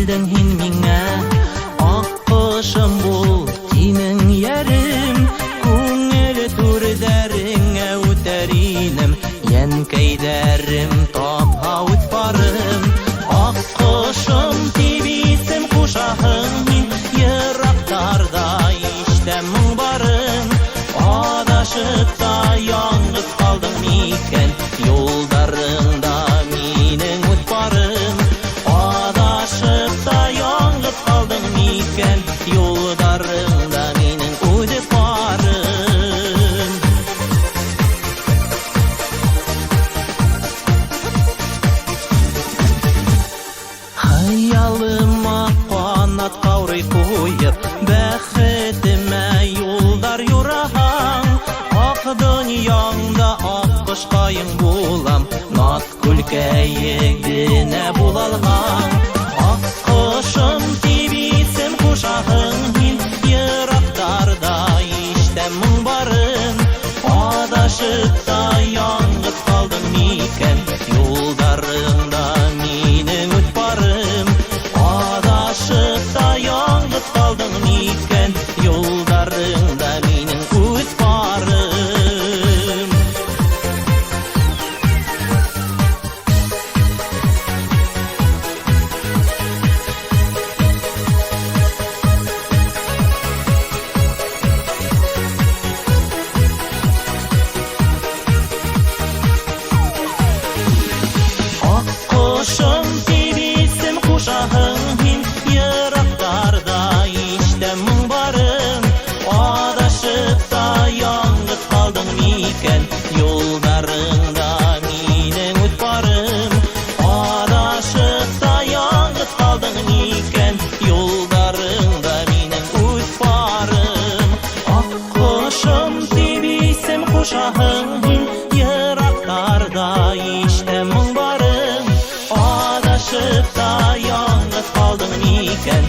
килдең һин миңа, ак кошым бул синең ярым, күңел түрдәреңә үтәр инем, янкәйдәрем тапа үтпарым. Ак кошым тибисем кушаһың мин, ерактарда иштәм моң барын, адашып та яңгыз калдың микән, юлдарыңда минең үт барым. Адашып та яңгыз калдың микән, юлдарыңда минең үт барым. Хаялыма канат каурый куеп, бәхетемә юлдар юраһаң, ак дөньяңда ак кошкаең булам, нат күлкәең генә булалгаң. Ак кошым тибисем кушаһың һин, ерактарда иштәм моң барын, адашып та яңгыз калдың микән, юлдарыңда минең үт барым. Адашып та яңгыз калдың микән, юлдарыңда минең үт барым. Ак кошым тибисем кушаһың һин, ерактарда иштәм моң барын, адашып та яңгыз калдың микән, юлдарыңда минең үт барым. Адашып та яңгыз калдың микән, юлдарыңда минең үт барым. Ак кошым тибисем кушаһың һин, ерактарда иштәм моң барын, адашып та яңгыз калдың микән,